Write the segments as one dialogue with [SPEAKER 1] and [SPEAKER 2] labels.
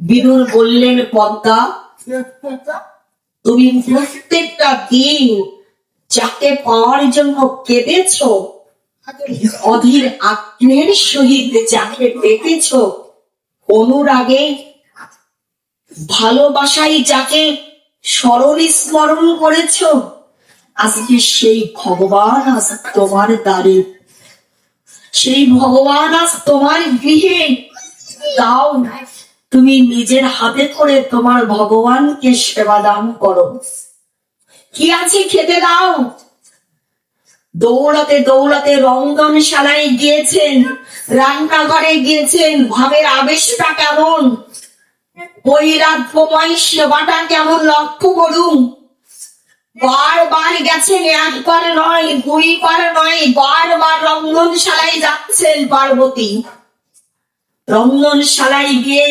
[SPEAKER 1] বিদুর বললেন, পদ্মা, তুমি প্রত্যেকটা দিন যাকে পাওয়ার জন্য কেঁদেছ, অধীর আগ্রহের সহিত যাকে ডেকেছ, অনুরাগে ভালোবাসায় যাকে স্মরণ স্মরণ করেছ, আজকে সেই ভগবান আজ তোমার দ্বারে, সেই ভগবান আজ তোমার গৃহে। দাও, তুমি নিজের হাতে করে তোমার ভগবানকে সেবা দান করো। কি আছে খেতে দাও। দৌড়াতে দৌড়াতে রন্ধনশালায় গিয়েছেন, রান্নাঘরে গিয়েছেন। ভাবের আবেশটা কেমন, বৈরাগ্যময় সেবাটা কেমন লক্ষ্য করুন। বারবার গেছেন, একবার নয়, দুইবার নয়, বারবার রন্ধনশালায় যাচ্ছেন পার্বতী। রন্ধনশালায় গিয়ে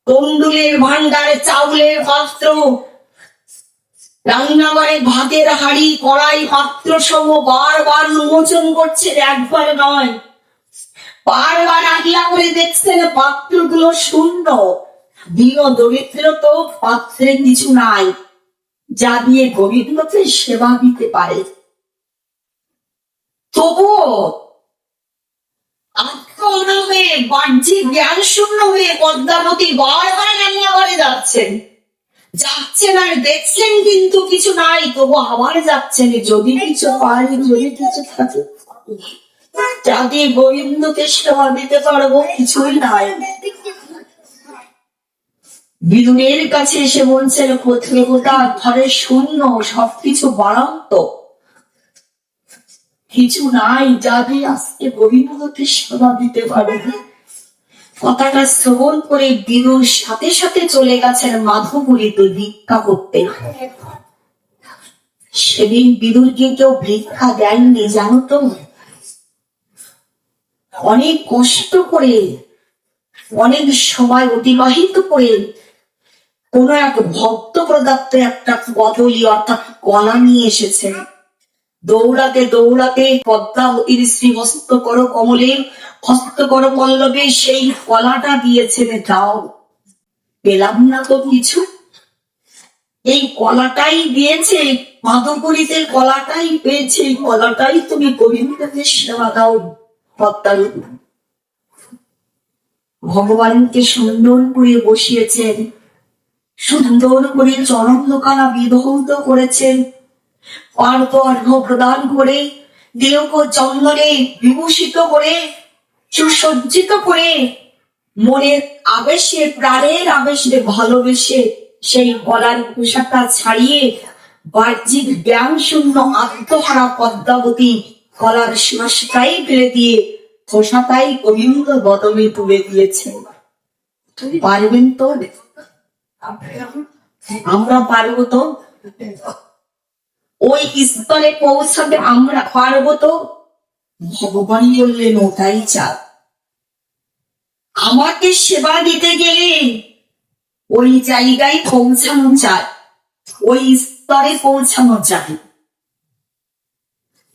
[SPEAKER 1] তন্ডুলের ভান্ডারে চাউলের পাত্র, রান্নাঘরে ভাতের হাঁড়ি, কড়াই, পাত্র সহ বারবার উন্মোচন করছেন, একবার নয়। বারবার আগলা করে দেখছেন পাত্রগুলো শূন্য। দিন দরিদ্র তো পাত্রে কিছু নাই যা দিয়ে গরিবকে সেবা দিতে পারে। তবুও হয়ে বাহ্যিক জ্ঞান শূন্য হয়ে পদ্মাবতী বারবার রান্নাঘরে যাচ্ছেন আর দেখছেন কিন্তু কিছু নাই। তবু আবার যাচ্ছেন, যদি কিছু পারি, যদি কিছু থাকে যা দিয়ে গোবিন্দকে সেবা দিতে পারবো, কিছুই নাই। বিদুরের কাছে এসে বলছেন, গোটা ঘরে শূন্য, সবকিছু বাড়ান্ত, কিছু নাই যা দিয়ে আজকে গোবিন্দকে সেবা দিতে পারবো। কথাটা শ্রবণ করে বিদুর সাথে সাথে চলে গেছেন মাধবপুরীতে ভিক্ষা করতে। সেদিন বিদুরকে কেউ ভিক্ষা দেয়নি, জানো তো। অনেক কষ্ট করে, অনেক সময় অতিবাহিত করে কোন এক ভক্ত প্রদত্ত একটা কদলী অর্থাৎ কলা নিয়ে এসেছেন। দৌড়াতে দৌড়াতে পদ্মাবতীর শ্রী হস্তকর কমলে, হস্তকর পল্লবে সেই কলাটা দিয়েছেন। যাও, পেলাম না তো কিছু, এই কলাটাই দিয়েছে, মাধবপুরীতে কলাটাই পেয়েছে, এই কলাটাই তুমি গোবিন্দকে সেবা দাও। পদ্মাবতী ভগবানকে সুন্দর করে বসিয়েছেন, সুন্দর করে চরণ দোকানা বিধৌত করেছেন, পার্থ অর্ঘ্য প্রদান করে, দেহক চন্দনে বিভূষিত করে, সুসজ্জিত করে, মনের আবেশে, প্রাণের আবেশে ভালোবেসে সেই গলার পোশাকটা ছাড়িয়ে বাহ্যিক জ্ঞান শূন্য আত্মহারা পদ্মাবতী গলার শ্বাসটাই ফেলে দিয়ে খোসাটাই গোবিন্দ বদলে তুলে দিয়েছেন। পারবেন তো? আমরা পারবো তো? ওই স্তরে পৌঁছাতে আমরা পারবো তো? ভগবান বললেন, ওটাই চাল। আমাকে সেবা দিতে গেলে ওই জায়গায় পৌঁছানো চায়, ওই স্তরে পৌঁছানো চায়।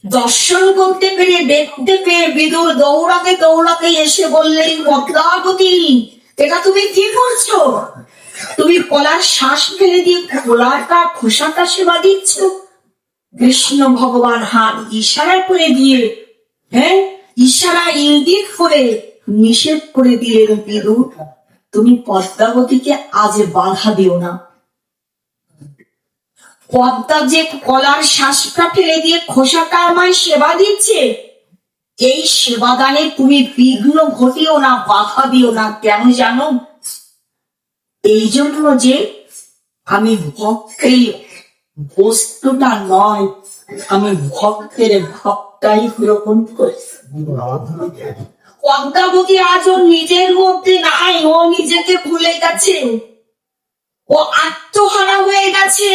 [SPEAKER 1] দর্শন করতে পেরে, দেখতে পেয়ে বিদুর দৌড়াতে দৌড়াতে এসে বললেন, পদ্মাবতী, এটা তুমি কি করছো? তুমি কলার শ্বাস ফেলে দিয়ে কলাটা খোসাটা সেবা দিচ্ছ। কৃষ্ণ ভগবান হাত ইশারা করে দিয়ে, ইশারা ইঙ্গিত করে নিষেধ করে দিলেন, বিদুর, তুমি পদ্মাবতীকে আজ বাধা দিও না। পদ্মা যে কলার শ্বাসটা ফেলে দিয়ে খোসাটা আমায় সেবা দিচ্ছে, এই সেবাদানে তুমি বিঘ্ন ঘটিও না, বাধা দিও না। কেন জানো? এই জন্য যে আমি ভক্তের বস্তুটা নয়, আমি ভক্তের ভাবটাই গ্রহণ করি। পদ্মাবতী আজও নিজের মধ্যে নাই, ও নিজেকে ভুলে গেছে, ও আত্মহারা হয়ে গেছে,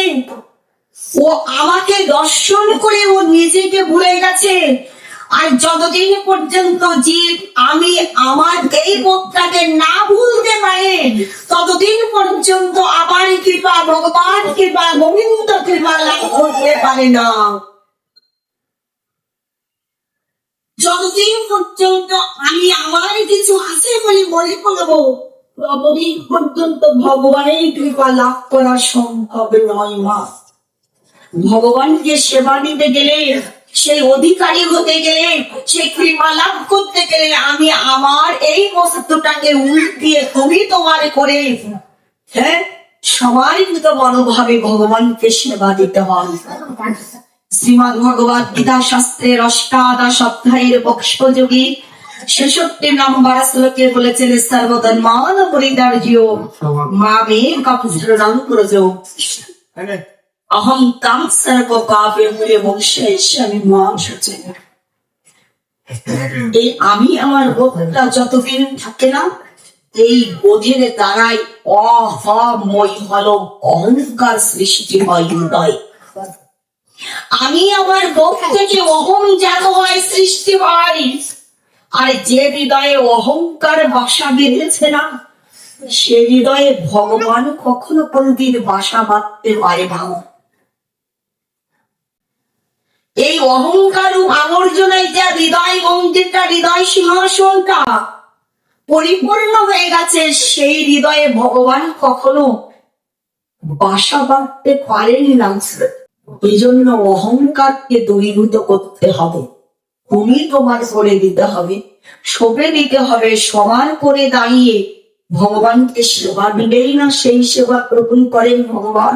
[SPEAKER 1] ও আমাকে দর্শন করে ও নিজেকে ভুলে গেছে। আর যতদিন পর্যন্ত জীব আমি আমার এই বোধটাকে না ভুলতে পারে, ততদিন পর্যন্ত আমার কৃপা, ভগবান কৃপা, গোবিন্দ কৃপা লাভ করতে পারে না। যতদিন পর্যন্ত আমি আমার কিছু আছে বলে মনে করবো, ততদিন পর্যন্ত ভগবানের কৃপা লাভ করা সম্ভব নয় মা। ভগবানকে সেবা দিতে গেলে, সেই অধিকারী হতে গেলে, সেই কৃপা লাভ করতে গেলে আমি আমার এই বস্তুটাকে উল্টিয়ে তুমি তোমার করে, হ্যাঁ, সমাহিত মনোভাবে ভগবানকে সেবা দিতে হয়। শ্রীমদ ভগবত গীতা শাস্ত্রের অষ্টাদশ অধ্যায়ের বক্সযোগী 66 নম্বর শ্লোকে বলেছেন সর্বধর্মান পরিত্যাজ্য মামেকং শরণং ব্রজ অহং ত্বং সর্ব পাপেভ্যো মোক্ষয়িষ্যামি মা শুচি। এই আমি আমার বোধটা যতদিন থাকে না, এই বোধের দ্বারাই অহময় হলো অহংকার সৃষ্টি হয় হৃদয়। আমি আমার বোধ থেকে অহং জাত হয়, সৃষ্টি হয়। আর যে হৃদয়ে অহংকার বাসা বেঁধেছে না, সে হৃদয়ে ভগবান কখনো কোনদিন বাসা বাঁধতে পারে না। এই অহংকার ও আবর্জনায় যা হৃদয় মন্দিরটা, হৃদয় সিংহাসনটা পরিপূর্ণ হয়ে গেছে, সেই হৃদয়ে ভগবান কখনো বাসা বাঁধতে পারেনি না। এই জন্য অহংকারকে দূরীভূত করতে হবে, তুমি তোমার করে দিতে হবে, সঁপে দিতে হবে। সমান করে দাঁড়িয়ে ভগবানকে সেবা দিলেই না সেই সেবা গ্রহণ করেন ভগবান।